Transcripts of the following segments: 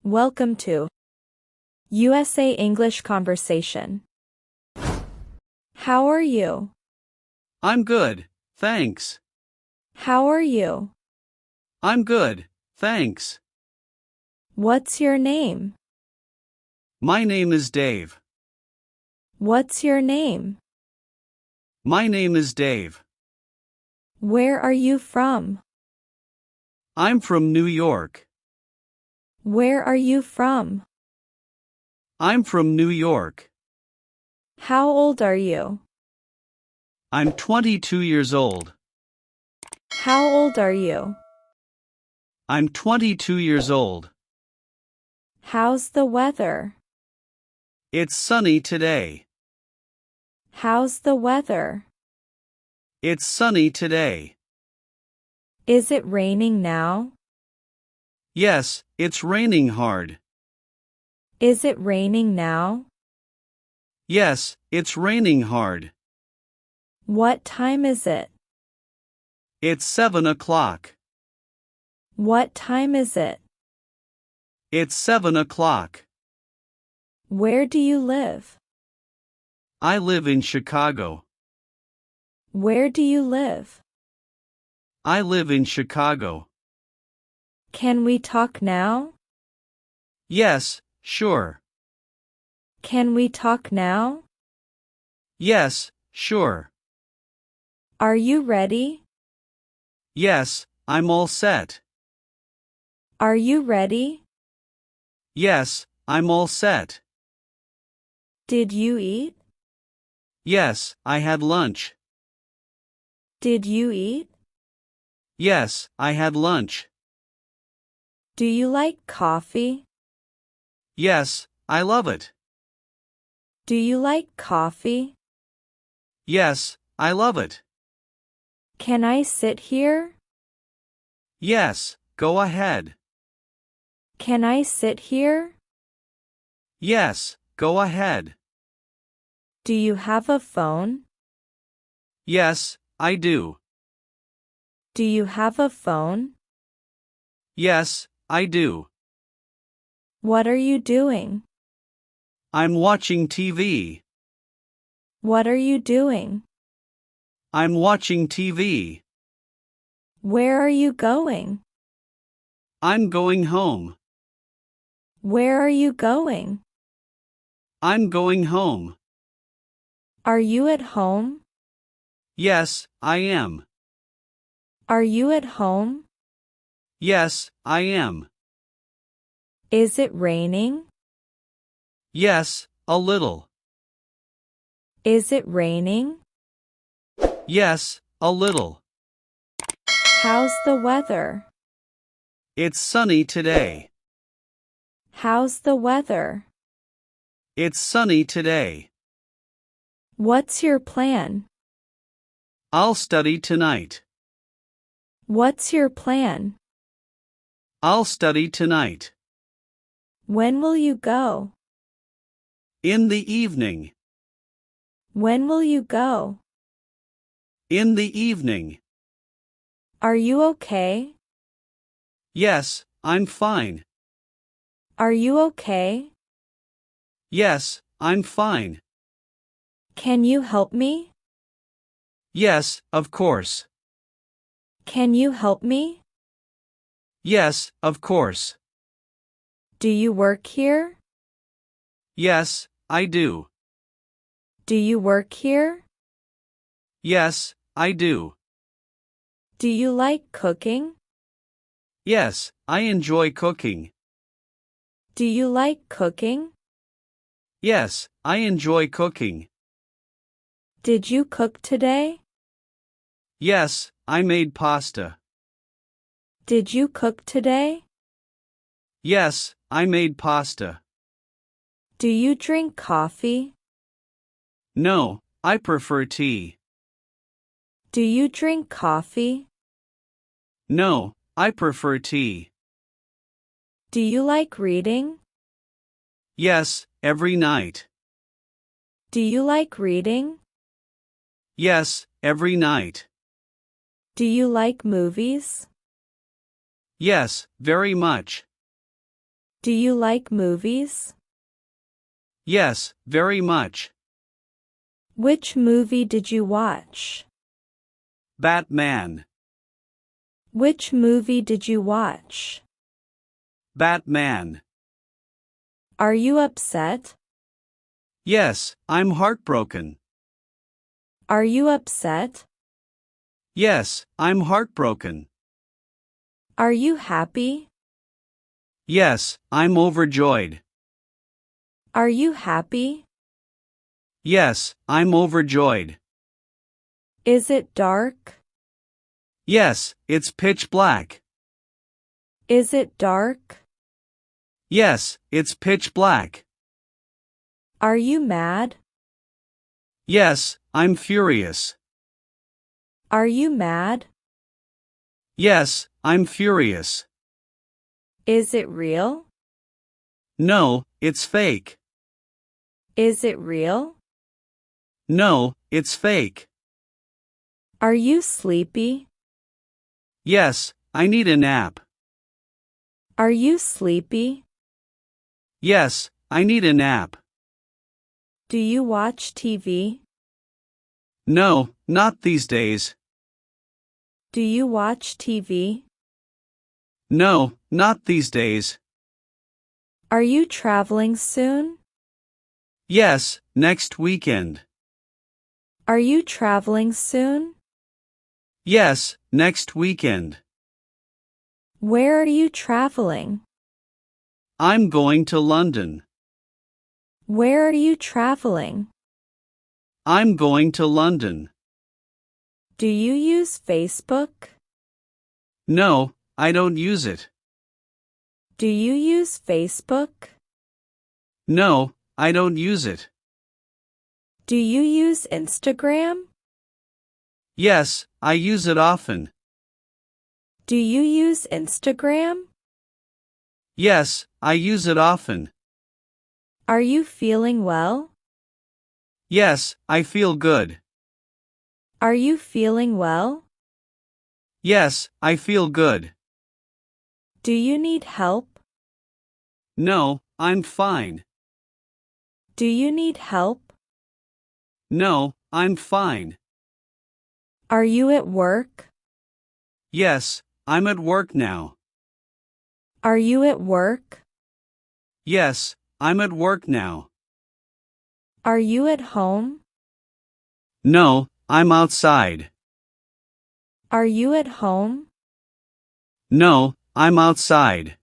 Welcome to USA English Conversation. How are you? I'm good, thanks. How are you? I'm good, thanks. What's your name? My name is Dave. What's your name? My name is Dave. Where are you from? I'm from New York. Where are you from? I'm from New York. How old are you? I'm 22 years old. How old are you? I'm 22 years old. How's the weather? It's sunny today. How's the weather? It's sunny today. Is it raining now? Yes, it's raining hard. Is it raining now? Yes, it's raining hard. What time is it? It's 7 o'clock. What time is it? It's 7 o'clock. Where do you live? I live in Chicago. Where do you live? I live in Chicago. Can we talk now? Yes, sure. Can we talk now? Yes, sure. Are you ready? Yes, I'm all set. Are you ready? Yes, I'm all set. Did you eat? Yes, I had lunch. Did you eat? Yes, I had lunch. Do you like coffee? Yes, I love it. Do you like coffee? Yes, I love it. Can I sit here? Yes, go ahead. Can I sit here? Yes, go ahead. Do you have a phone? Yes, I do. Do you have a phone? Yes, I do. What are you doing? I'm watching TV. What are you doing? I'm watching TV. Where are you going? I'm going home. Where are you going? I'm going home. Are you at home? Yes, I am. Are you at home? Yes, I am. Is it raining? Yes, a little. Is it raining? Yes, a little. How's the weather? It's sunny today. How's the weather? It's sunny today. What's your plan? I'll study tonight. What's your plan? I'll study tonight. When will you go? In the evening. When will you go? In the evening. Are you okay? Yes, I'm fine. Are you okay? Yes, I'm fine. Can you help me? Yes, of course. Can you help me? Yes, of course. Do you work here? Yes, I do. Do you work here? Yes, I do. Do you like cooking? Yes, I enjoy cooking. Do you like cooking? Yes, I enjoy cooking. Did you cook today? Yes, I made pasta. Did you cook today? Yes, I made pasta. Do you drink coffee? No, I prefer tea. Do you drink coffee? No, I prefer tea. Do you like reading? Yes, every night. Do you like reading? Yes, every night. Do you like movies? Yes, very much. Do you like movies? Yes, very much. Which movie did you watch? Batman. Which movie did you watch? Batman. Are you upset? Yes, I'm heartbroken. Are you upset? Yes, I'm heartbroken. Are you happy? Yes, I'm overjoyed. Are you happy? Yes, I'm overjoyed. Is it dark? Yes, it's pitch black. Is it dark? Yes, it's pitch black. Are you mad? Yes, I'm furious. Are you mad? Yes, I'm furious. Is it real? No, it's fake. Is it real? No, it's fake. Are you sleepy? Yes, I need a nap. Are you sleepy? Yes, I need a nap. Do you watch TV? No, not these days. Do you watch TV? No, not these days. Are you traveling soon? Yes, next weekend. Are you traveling soon? Yes, next weekend. Where are you traveling? I'm going to London. Where are you traveling? I'm going to London. Do you use Facebook? No, I don't use it. Do you use Facebook? No, I don't use it. Do you use Instagram? Yes, I use it often. Do you use Instagram? Yes, I use it often. Are you feeling well? Yes, I feel good. Are you feeling well? Yes, I feel good. Do you need help? No, I'm fine. Do you need help? No, I'm fine. Are you at work? Yes, I'm at work now. Are you at work? Yes, I'm at work now. Are you at home? No, I'm outside. Are you at home? No, I'm outside.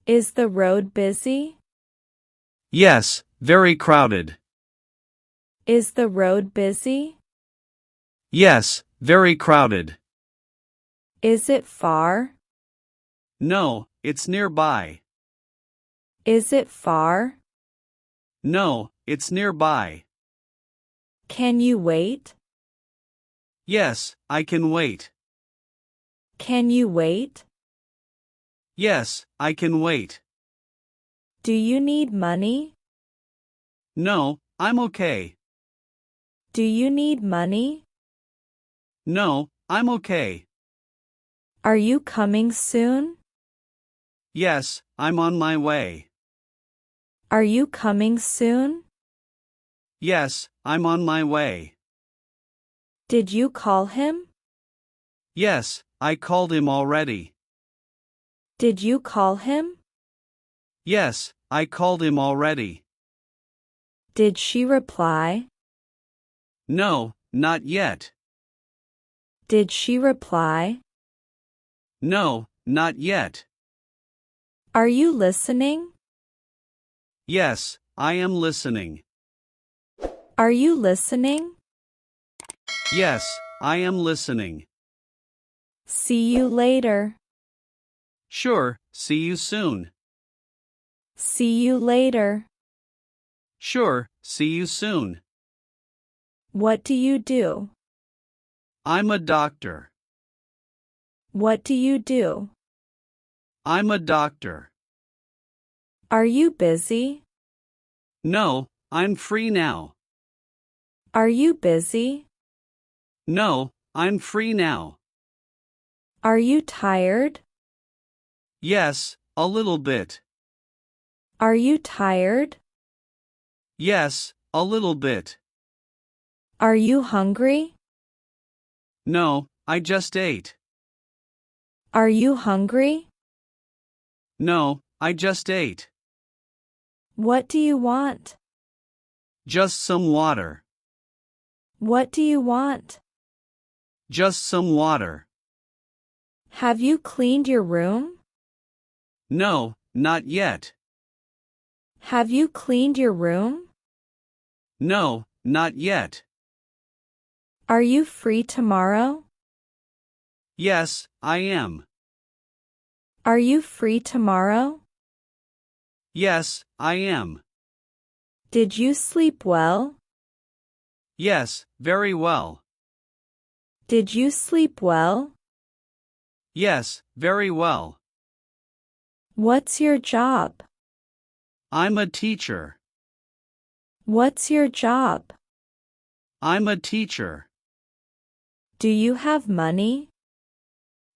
Is the road busy? Yes, very crowded. Is the road busy? Yes, very crowded. Is it far? No, it's nearby. Is it far? No, it's nearby. Can you wait? Yes, I can wait. Can you wait? Yes, I can wait. Do you need money? No, I'm okay. Do you need money? No, I'm okay. Are you coming soon? Yes, I'm on my way. Are you coming soon? Yes, I'm on my way. Did you call him? Yes, I called him already. Did you call him? Yes, I called him already. Did she reply? No, not yet. Did she reply? No, not yet. Are you listening? Yes, I am listening. Are you listening? Yes, I am listening. See you later. Sure, see you soon. See you later. Sure, see you soon. What do you do? I'm a doctor. What do you do? I'm a doctor. Are you busy? No, I'm free now. Are you busy? No, I'm free now. Are you tired? Yes, a little bit. Are you tired? Yes, a little bit. Are you hungry? No, I just ate. Are you hungry? No, I just ate. What do you want? Just some water. What do you want? Just some water. Have you cleaned your room? No, not yet. Have you cleaned your room? No, not yet. Are you free tomorrow? Yes, I am. Are you free tomorrow? Yes, I am. Did you sleep well? Yes, very well. Did you sleep well? Yes, very well. What's your job? I'm a teacher. What's your job? I'm a teacher. Do you have money?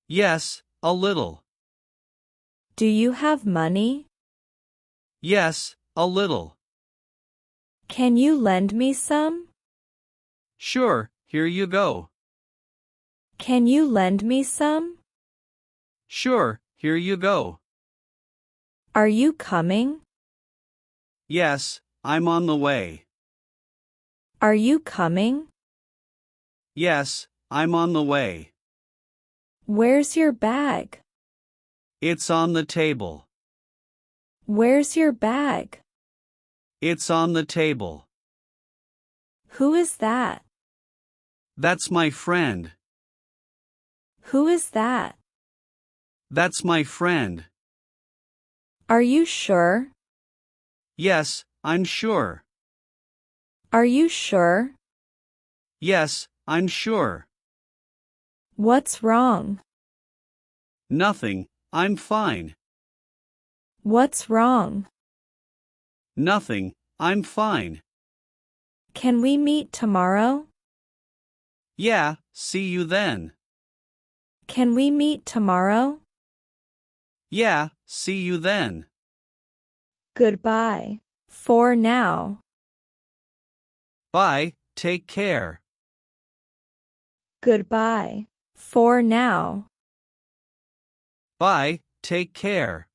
Yes, a little. Do you have money? Yes, a little. Can you lend me some? Sure, here you go. Can you lend me some? Sure, here you go. Are you coming? Yes, I'm on the way. Are you coming? Yes, I'm on the way. Where's your bag? It's on the table. Where's your bag? It's on the table. Who is that? That's my friend. Who is that? That's my friend. Are you sure? Yes, I'm sure. Are you sure? Yes, I'm sure. What's wrong? Nothing, I'm fine. What's wrong? Nothing, I'm fine. Can we meet tomorrow? Yeah, see you then. Can we meet tomorrow? Yeah, see you then. Goodbye. For now. Bye, take care. Goodbye. For now. Bye, take care.